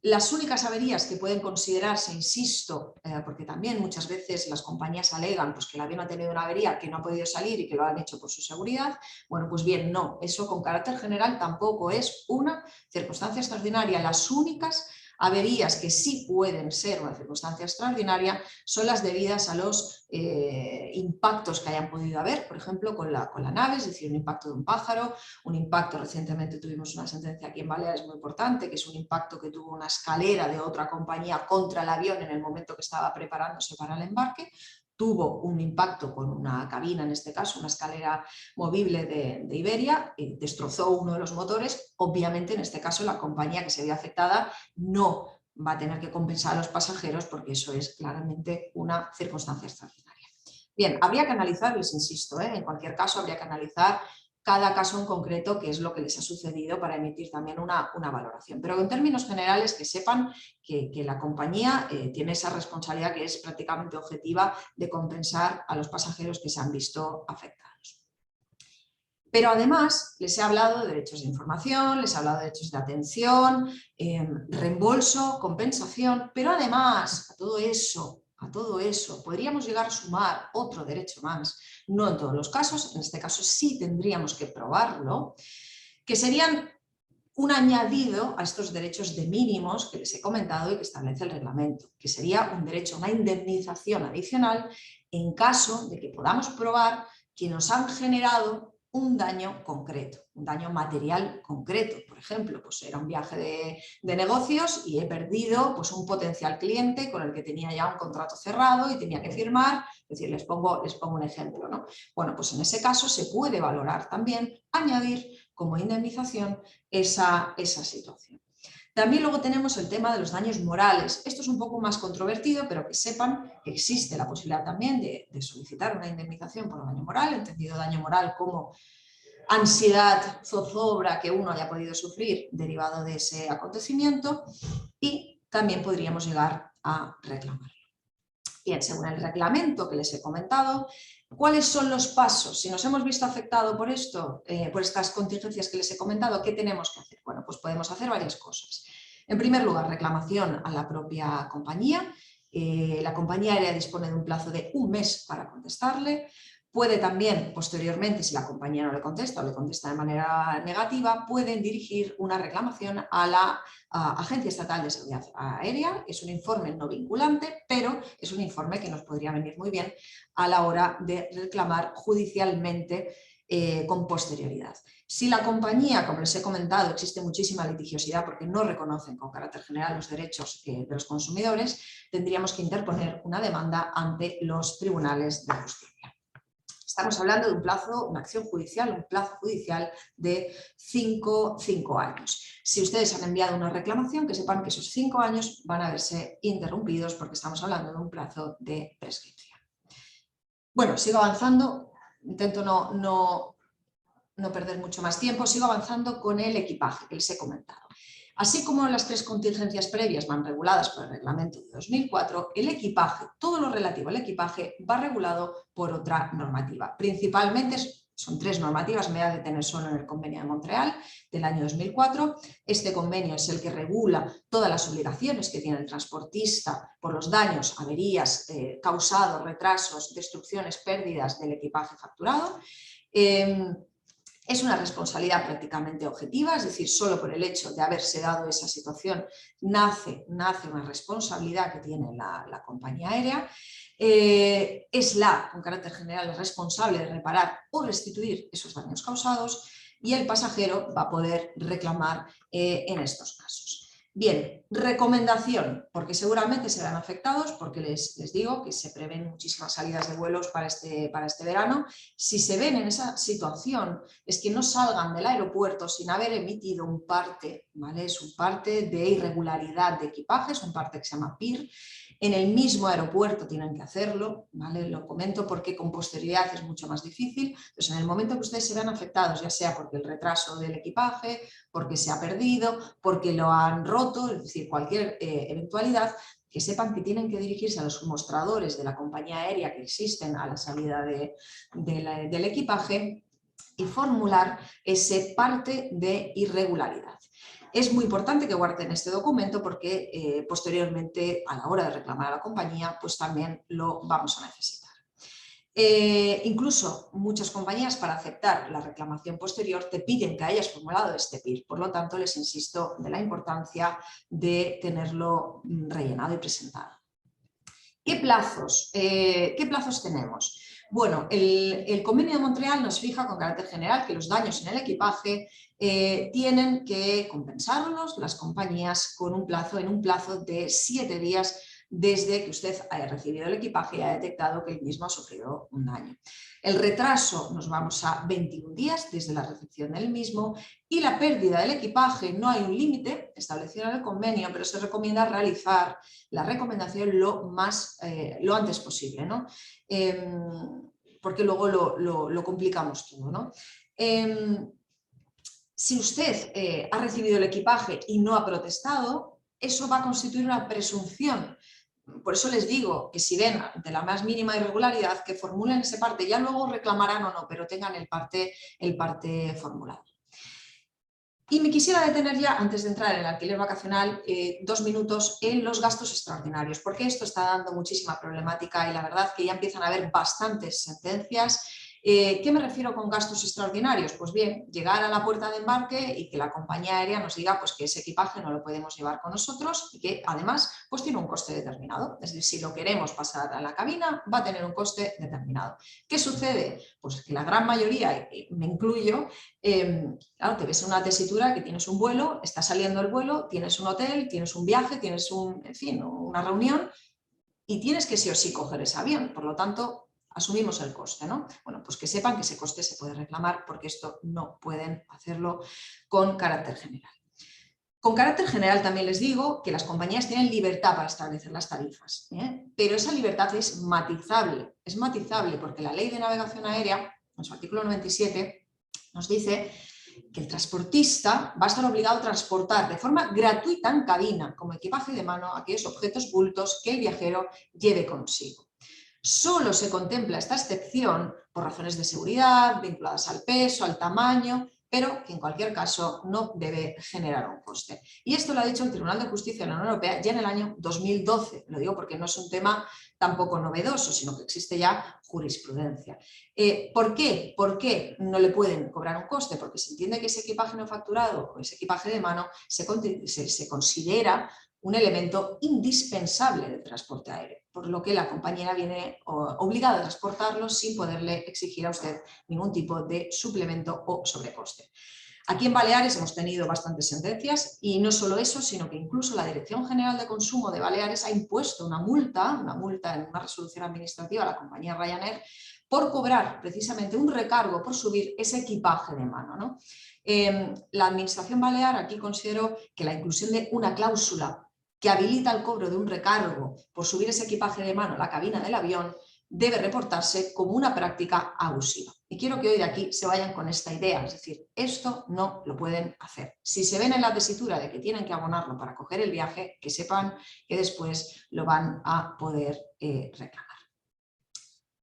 Las únicas averías que pueden considerarse, insisto, porque también muchas veces las compañías alegan pues, que el avión ha tenido una avería, que no ha podido salir y que lo han hecho por su seguridad, bueno, pues bien, no, eso con carácter general tampoco es una circunstancia extraordinaria. Las únicas averías que sí pueden ser una circunstancia extraordinaria son las debidas a los impactos que hayan podido haber, por ejemplo, con la nave, es decir, un impacto de un pájaro, un impacto, recientemente tuvimos una sentencia aquí en Baleares muy importante, que es un impacto que tuvo una escalera de otra compañía contra el avión en el momento que estaba preparándose para el embarque. Tuvo un impacto con una cabina, en este caso una escalera movible de Iberia, destrozó uno de los motores. Obviamente en este caso la compañía que se vio afectada no va a tener que compensar a los pasajeros porque eso es claramente una circunstancia extraordinaria. Bien, habría que analizar, les insisto, en cualquier caso habría que analizar cada caso en concreto, qué es lo que les ha sucedido para emitir también una valoración. Pero en términos generales que sepan que la compañía tiene esa responsabilidad que es prácticamente objetiva de compensar a los pasajeros que se han visto afectados. Pero además les he hablado de derechos de información, les he hablado de derechos de atención, reembolso, compensación, pero además a todo eso podríamos llegar a sumar otro derecho más, no en todos los casos, en este caso sí tendríamos que probarlo, que serían un añadido a estos derechos de mínimos que les he comentado y que establece el reglamento, que sería un derecho, una indemnización adicional en caso de que podamos probar que nos han generado un daño concreto, un daño material concreto. Por ejemplo, pues era un viaje de negocios y he perdido pues, un potencial cliente con el que tenía ya un contrato cerrado y tenía que firmar. Es decir, les pongo un ejemplo, ¿no? Bueno, pues en ese caso se puede valorar también añadir como indemnización esa situación. También luego tenemos el tema de los daños morales. Esto es un poco más controvertido, pero que sepan que existe la posibilidad también de solicitar una indemnización por daño moral, entendido daño moral como ansiedad, zozobra que uno haya podido sufrir derivado de ese acontecimiento, y también podríamos llegar a reclamar. Bien, según el reglamento que les he comentado, ¿cuáles son los pasos? Si nos hemos visto afectados por esto, por estas contingencias que les he comentado, ¿qué tenemos que hacer? Bueno, pues podemos hacer varias cosas. En primer lugar, reclamación a la propia compañía. La compañía aérea dispone de un plazo de 1 mes para contestarle. Puede también, posteriormente, si la compañía no le contesta o le contesta de manera negativa, pueden dirigir una reclamación a la Agencia Estatal de Seguridad Aérea. Es un informe no vinculante, pero es un informe que nos podría venir muy bien a la hora de reclamar judicialmente con posterioridad. Si la compañía, como les he comentado, existe muchísima litigiosidad porque no reconocen con carácter general los derechos de los consumidores, tendríamos que interponer una demanda ante los tribunales de justicia. Estamos hablando de un plazo, una acción judicial, un plazo judicial de 5 años. Si ustedes han enviado una reclamación, que sepan que esos 5 años van a verse interrumpidos porque estamos hablando de un plazo de prescripción. Bueno, sigo avanzando, intento no perder mucho más tiempo, sigo avanzando con el equipaje que les he comentado. Así como las 3 contingencias previas van reguladas por el reglamento de 2004, el equipaje, todo lo relativo al equipaje, va regulado por otra normativa. Principalmente son 3 normativas, me voy a detener solo en el Convenio de Montreal del año 2004. Este convenio es el que regula todas las obligaciones que tiene el transportista por los daños, averías, causados, retrasos, destrucciones, pérdidas del equipaje facturado. Es una responsabilidad prácticamente objetiva, es decir, solo por el hecho de haberse dado esa situación nace una responsabilidad que tiene la compañía aérea. Es con carácter general, responsable de reparar o restituir esos daños causados, y el pasajero va a poder reclamar en estos casos. Bien, recomendación, porque seguramente serán afectados, porque les digo que se prevén muchísimas salidas de vuelos para este verano. Si se ven en esa situación, es que no salgan del aeropuerto sin haber emitido un parte, ¿vale? Es un parte de irregularidad de equipaje, es un parte que se llama PIR. En el mismo aeropuerto tienen que hacerlo, ¿vale? Lo comento porque con posterioridad es mucho más difícil. Entonces, en el momento que ustedes se vean afectados, ya sea porque el retraso del equipaje, porque se ha perdido, porque lo han roto, es decir, cualquier eventualidad, que sepan que tienen que dirigirse a los mostradores de la compañía aérea que existen a la salida del equipaje y formular ese parte de irregularidad. Es muy importante que guarden este documento porque posteriormente, a la hora de reclamar a la compañía, pues también lo vamos a necesitar. Incluso muchas compañías, para aceptar la reclamación posterior, te piden que hayas formulado este PIR. Por lo tanto, les insisto de la importancia de tenerlo rellenado y presentado. ¿Qué plazos tenemos? Bueno, el Convenio de Montreal nos fija con carácter general que los daños en el equipaje tienen que compensarlos las compañías en un plazo de 7 días desde que usted haya recibido el equipaje y haya detectado que el mismo ha sufrido un daño. El retraso nos vamos a 21 días desde la recepción del mismo, y la pérdida del equipaje no hay un límite establecido en el convenio, pero se recomienda realizar la recomendación lo antes posible, ¿no? Porque luego lo complicamos todo, ¿no? Si usted ha recibido el equipaje y no ha protestado, eso va a constituir una presunción. Por eso les digo que si ven de la más mínima irregularidad, que formulen ese parte, ya luego reclamarán o no, pero tengan el parte formulado. Y me quisiera detener ya, antes de entrar en el alquiler vacacional, 2 minutos en los gastos extraordinarios, porque esto está dando muchísima problemática y la verdad que ya empiezan a haber bastantes sentencias. ¿Qué me refiero con gastos extraordinarios? Pues bien, llegar a la puerta de embarque y que la compañía aérea nos diga pues, que ese equipaje no lo podemos llevar con nosotros y que además pues, tiene un coste determinado. Es decir, si lo queremos pasar a la cabina, va a tener un coste determinado. ¿Qué sucede? Pues que la gran mayoría, y me incluyo, claro, te ves en una tesitura que tienes un vuelo, está saliendo el vuelo, tienes un hotel, tienes un viaje, tienes una reunión y tienes que sí o sí coger ese avión. Por lo tanto, asumimos el coste, ¿no? Bueno, pues que sepan que ese coste se puede reclamar porque esto no pueden hacerlo con carácter general. Con carácter general también les digo que las compañías tienen libertad para establecer las tarifas, pero esa libertad es matizable porque la Ley de Navegación Aérea, en su artículo 97, nos dice que el transportista va a estar obligado a transportar de forma gratuita en cabina, como equipaje de mano, aquellos objetos bultos que el viajero lleve consigo. Solo se contempla esta excepción por razones de seguridad, vinculadas al peso, al tamaño, pero que en cualquier caso no debe generar un coste. Y esto lo ha dicho el Tribunal de Justicia de la Unión Europea ya en el año 2012. Lo digo porque no es un tema tampoco novedoso, sino que existe ya jurisprudencia. ¿Por qué? ¿Por qué no le pueden cobrar un coste? Porque se entiende que ese equipaje no facturado o ese equipaje de mano se considera un elemento indispensable del transporte aéreo, por lo que la compañía viene obligada a transportarlo sin poderle exigir a usted ningún tipo de suplemento o sobrecoste. Aquí en Baleares hemos tenido bastantes sentencias y no solo eso, sino que incluso la Dirección General de Consumo de Baleares ha impuesto una multa en una resolución administrativa a la compañía Ryanair por cobrar precisamente un recargo por subir ese equipaje de mano, ¿no? La Administración Balear aquí consideró que la inclusión de una cláusula que habilita el cobro de un recargo por subir ese equipaje de mano a la cabina del avión debe reportarse como una práctica abusiva. Y quiero que hoy de aquí se vayan con esta idea, es decir, esto no lo pueden hacer. Si se ven en la tesitura de que tienen que abonarlo para coger el viaje, que sepan que después lo van a poder reclamar.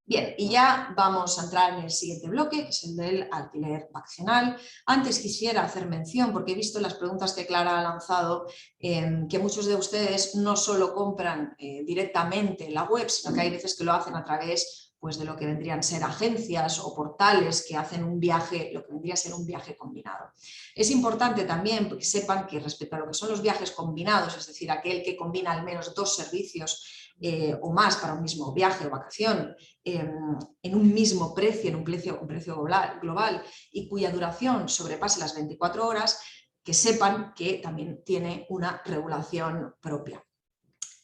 Bien, y ya vamos a entrar en el siguiente bloque, que es el del alquiler vacacional. Antes quisiera hacer mención, porque he visto en las preguntas que Clara ha lanzado, que muchos de ustedes no solo compran directamente en la web, sino que hay veces que lo hacen a través pues, de lo que vendrían a ser agencias o portales que hacen un viaje, lo que vendría a ser un viaje combinado. Es importante también que sepan que respecto a lo que son los viajes combinados, es decir, aquel que combina al menos dos servicios o más para un mismo viaje o vacación, en un mismo precio, en un precio global y cuya duración sobrepase las 24 horas, que sepan que también tiene una regulación propia.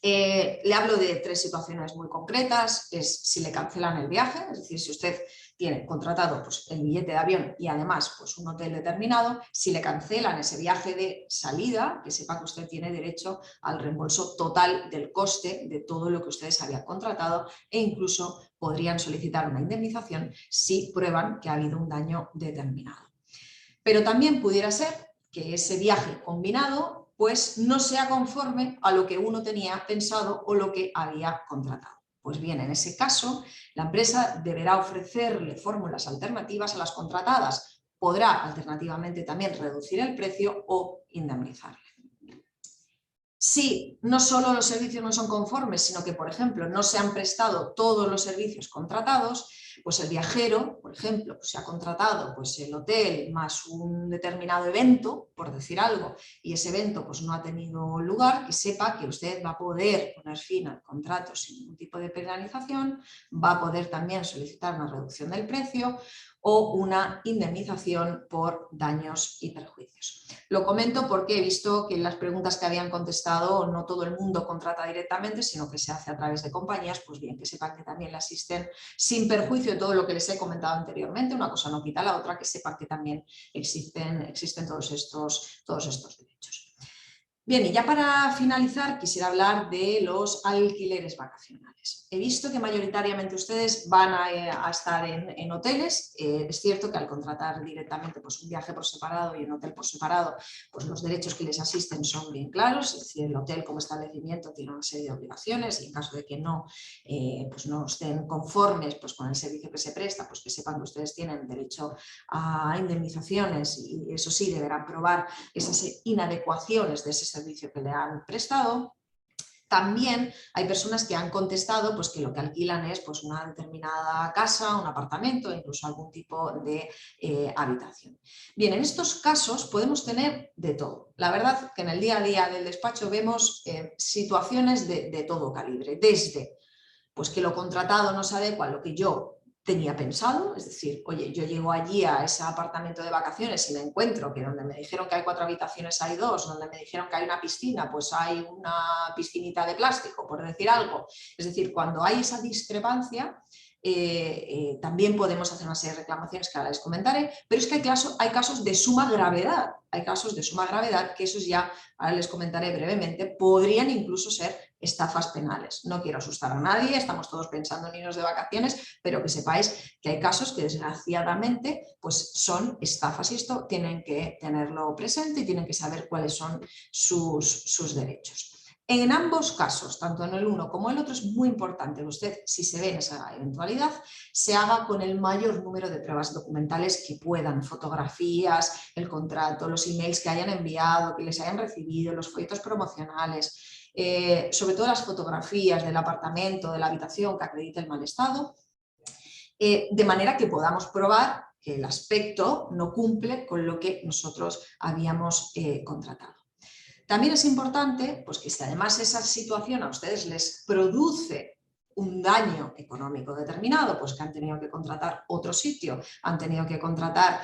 Le hablo de tres situaciones muy concretas, es si le cancelan el viaje, es decir, si usted tiene contratado pues, el billete de avión y además pues, un hotel determinado, si le cancelan ese viaje de salida, que sepa que usted tiene derecho al reembolso total del coste de todo lo que ustedes habían contratado e incluso podrían solicitar una indemnización si prueban que ha habido un daño determinado. Pero también pudiera ser que ese viaje combinado pues no sea conforme a lo que uno tenía pensado o lo que había contratado. Pues bien, en ese caso, la empresa deberá ofrecerle fórmulas alternativas a las contratadas. Podrá alternativamente también reducir el precio o indemnizarle. Si no solo los servicios no son conformes, sino que, por ejemplo, no se han prestado todos los servicios contratados, pues el viajero, por ejemplo, pues se ha contratado pues el hotel más un determinado evento, por decir algo, y ese evento pues no ha tenido lugar, que sepa que usted va a poder poner fin al contrato sin ningún tipo de penalización, va a poder también solicitar una reducción del precio o una indemnización por daños y perjuicios. Lo comento porque he visto que en las preguntas que habían contestado no todo el mundo contrata directamente, sino que se hace a través de compañías, pues bien, que sepan que también le asisten sin perjuicio de todo lo que les he comentado anteriormente, una cosa no quita la otra, que sepan que también existen todos estos derechos. Bien, y ya para finalizar quisiera hablar de los alquileres vacacionales. He visto que mayoritariamente ustedes van a estar en hoteles. Es cierto que al contratar directamente pues, un viaje por separado y un hotel por separado, pues los derechos que les asisten son bien claros. Es decir, el hotel como establecimiento tiene una serie de obligaciones y en caso de que no, pues no estén conformes pues, con el servicio que se presta, pues que sepan que ustedes tienen derecho a indemnizaciones y eso sí, deberán probar esas inadecuaciones de ese servicio que le han prestado. También hay personas que han contestado pues, que lo que alquilan es pues, una determinada casa, un apartamento, incluso algún tipo de habitación. Bien, en estos casos podemos tener de todo. La verdad que en el día a día del despacho vemos situaciones de todo calibre, desde pues, que lo contratado no se adecua a lo que yo tenía pensado, es decir, oye, yo llego allí a ese apartamento de vacaciones y me encuentro que donde me dijeron que hay 4 habitaciones hay 2, donde me dijeron que hay una piscina, pues hay una piscinita de plástico, por decir algo. Es decir, cuando hay esa discrepancia, también podemos hacer una serie de reclamaciones que ahora les comentaré, pero es que hay casos de suma gravedad, que esos ya, ahora les comentaré brevemente, podrían incluso ser estafas penales. No quiero asustar a nadie, estamos todos pensando en irnos de vacaciones, pero que sepáis que hay casos que desgraciadamente pues son estafas y esto tienen que tenerlo presente y tienen que saber cuáles son sus derechos. En ambos casos, tanto en el uno como en el otro, es muy importante que usted, si se ve en esa eventualidad, se haga con el mayor número de pruebas documentales que puedan, fotografías, el contrato, los emails que hayan enviado, que les hayan recibido, los folletos promocionales, sobre todo las fotografías del apartamento, de la habitación que acredite el mal estado, de manera que podamos probar que el aspecto no cumple con lo que nosotros habíamos contratado. También es importante pues, que si además esa situación a ustedes les produce un daño económico determinado, pues que han tenido que contratar otro sitio, han tenido que contratar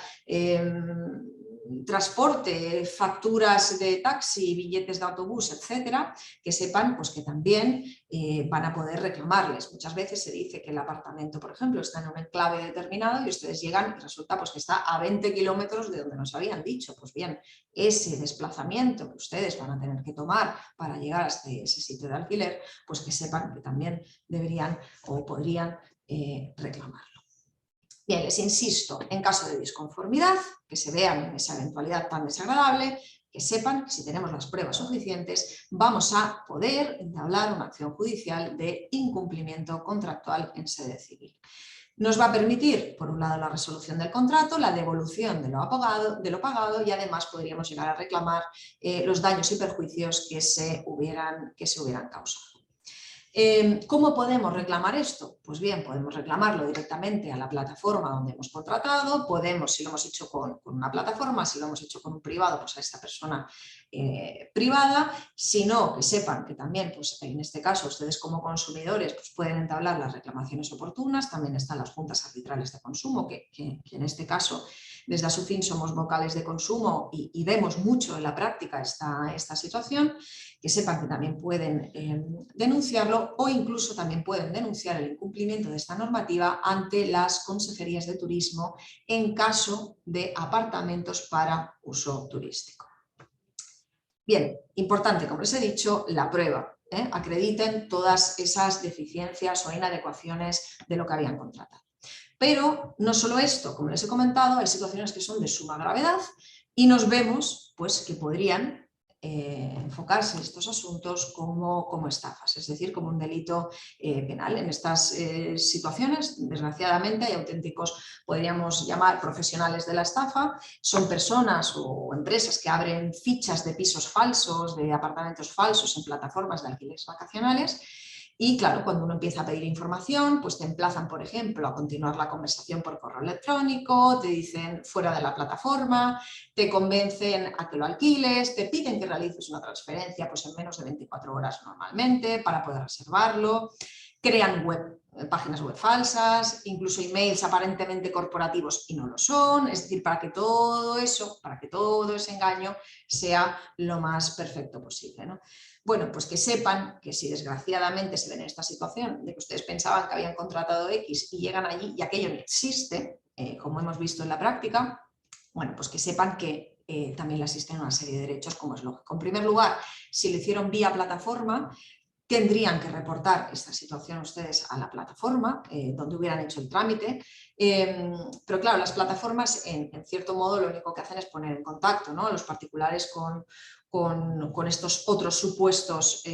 transporte, facturas de taxi, billetes de autobús, etcétera, que sepan pues, que también van a poder reclamarles. Muchas veces se dice que el apartamento, por ejemplo, está en un enclave determinado y ustedes llegan y resulta pues, que está a 20 kilómetros de donde nos habían dicho. Pues bien, ese desplazamiento que ustedes van a tener que tomar para llegar hasta ese sitio de alquiler, pues que sepan que también deberían o podrían reclamarlo. Bien, les insisto, en caso de disconformidad, que se vean en esa eventualidad tan desagradable, que sepan que si tenemos las pruebas suficientes vamos a poder entablar una acción judicial de incumplimiento contractual en sede civil. Nos va a permitir, por un lado, la resolución del contrato, la devolución de lo pagado y además podríamos llegar a reclamar los daños y perjuicios que se hubieran causado. ¿Cómo podemos reclamar esto? Pues bien, podemos reclamarlo directamente a la plataforma donde hemos contratado, podemos, si lo hemos hecho con una plataforma, si lo hemos hecho con un privado, pues a esta persona privada, si no, que sepan que también, pues en este caso, ustedes como consumidores pues pueden entablar las reclamaciones oportunas, también están las juntas arbitrales de consumo, que en este caso desde Asufin somos vocales de consumo y vemos mucho en la práctica esta situación, que sepan que también pueden denunciarlo o incluso también pueden denunciar el incumplimiento de esta normativa ante las consejerías de turismo en caso de apartamentos para uso turístico. Bien, importante, como les he dicho, la prueba. Acrediten todas esas deficiencias o inadecuaciones de lo que habían contratado. Pero no solo esto, como les he comentado, hay situaciones que son de suma gravedad y nos vemos pues, que podrían enfocarse estos asuntos como estafas, es decir, como un delito penal. En estas situaciones, desgraciadamente, hay auténticos, podríamos llamar profesionales de la estafa, son personas o empresas que abren fichas de pisos falsos, de apartamentos falsos en plataformas de alquileres vacacionales. Y claro, cuando uno empieza a pedir información, pues te emplazan, por ejemplo, a continuar la conversación por correo electrónico, te dicen fuera de la plataforma, te convencen a que lo alquiles, te piden que realices una transferencia pues en menos de 24 horas normalmente para poder reservarlo, crean páginas web falsas, incluso emails aparentemente corporativos y no lo son, es decir, para que todo ese engaño sea lo más perfecto posible, ¿no? Bueno, pues que sepan que si desgraciadamente se ven en esta situación de que ustedes pensaban que habían contratado X y llegan allí y aquello no existe, como hemos visto en la práctica, bueno, pues que sepan que también le asisten una serie de derechos, como es lógico. En primer lugar, si lo hicieron vía plataforma, tendrían que reportar esta situación ustedes a la plataforma donde hubieran hecho el trámite, pero claro, las plataformas en cierto modo lo único que hacen es poner en contacto, ¿no?, a los particulares con estos otros supuestos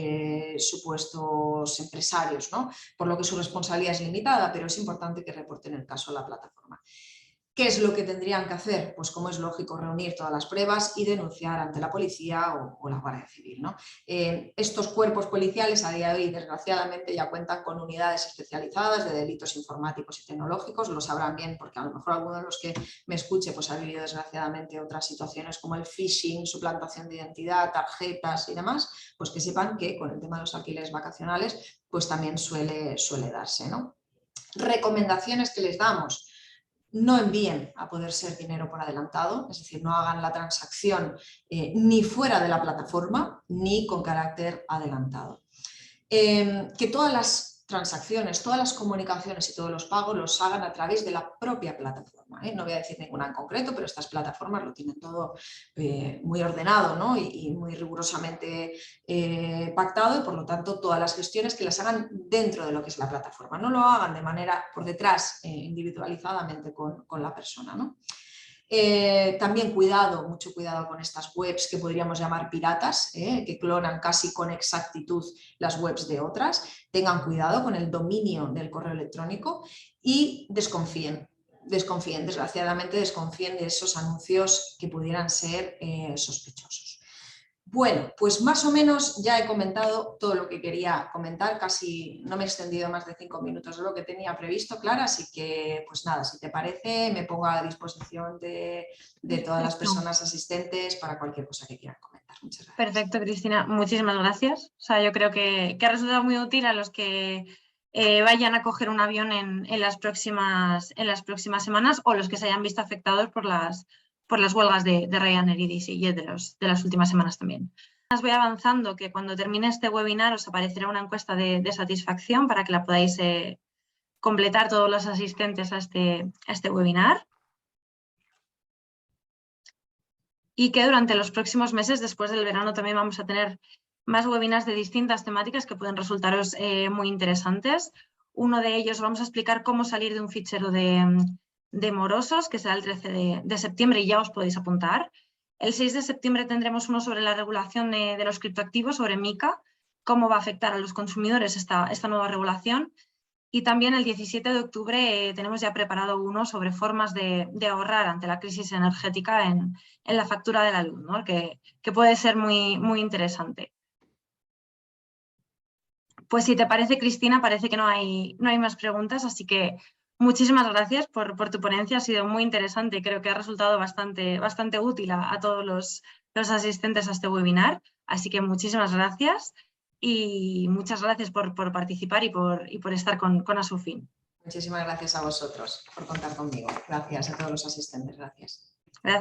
empresarios, ¿no?, por lo que su responsabilidad es limitada, pero es importante que reporten el caso a la plataforma. ¿Qué es lo que tendrían que hacer? Pues como es lógico, reunir todas las pruebas y denunciar ante la policía o la Guardia Civil, ¿no? Estos cuerpos policiales a día de hoy, desgraciadamente, ya cuentan con unidades especializadas de delitos informáticos y tecnológicos, lo sabrán bien porque a lo mejor alguno de los que me escuche pues ha vivido desgraciadamente otras situaciones como el phishing, suplantación de identidad, tarjetas y demás, pues que sepan que con el tema de los alquileres vacacionales pues también suele darse, ¿no? Recomendaciones que les damos: no envíen a poder ser dinero por adelantado, es decir, no hagan la transacción ni fuera de la plataforma ni con carácter adelantado. Que todas las transacciones, todas las comunicaciones y todos los pagos los hagan a través de la propia plataforma, ¿eh? No voy a decir ninguna en concreto, pero estas plataformas lo tienen todo muy ordenado, ¿no? y muy rigurosamente pactado, y por lo tanto todas las gestiones que las hagan dentro de lo que es la plataforma, no lo hagan de manera por detrás, individualizadamente con la persona, ¿no? También mucho cuidado con estas webs que podríamos llamar piratas, que clonan casi con exactitud las webs de otras. Tengan cuidado con el dominio del correo electrónico y desconfíen, desgraciadamente desconfíen de esos anuncios que pudieran ser sospechosos. Bueno, pues más o menos ya he comentado todo lo que quería comentar, casi no me he extendido más de 5 minutos de lo que tenía previsto, Clara, así que pues nada, si te parece me pongo a disposición de todas las personas asistentes para cualquier cosa que quieran comentar. Muchas gracias. Perfecto, Cristina, muchísimas gracias. O sea, yo creo que ha resultado muy útil a los que vayan a coger un avión en las próximas semanas, o los que se hayan visto afectados por las huelgas de Ryanair y EasyJet de las últimas semanas también. Os voy avanzando que cuando termine este webinar os aparecerá una encuesta de satisfacción para que la podáis completar todos los asistentes a este webinar. Y que durante los próximos meses, después del verano, también vamos a tener más webinars de distintas temáticas que pueden resultaros muy interesantes. Uno de ellos vamos a explicar cómo salir de un fichero de morosos, que será el 13 de septiembre, y ya os podéis apuntar. El 6 de septiembre tendremos uno sobre la regulación de los criptoactivos, sobre MiCA, cómo va a afectar a los consumidores esta nueva regulación. Y también el 17 de octubre tenemos ya preparado uno sobre formas de ahorrar ante la crisis energética en la factura de la luz, ¿no? que puede ser muy, muy interesante. Pues si te parece, Cristina, parece que no hay más preguntas, así que muchísimas gracias por tu ponencia, ha sido muy interesante y creo que ha resultado bastante útil a todos los asistentes a este webinar, así que muchísimas gracias. Y muchas gracias por participar y por estar con Asufin. Muchísimas gracias a vosotros por contar conmigo. Gracias a todos los asistentes. Gracias. Gracias.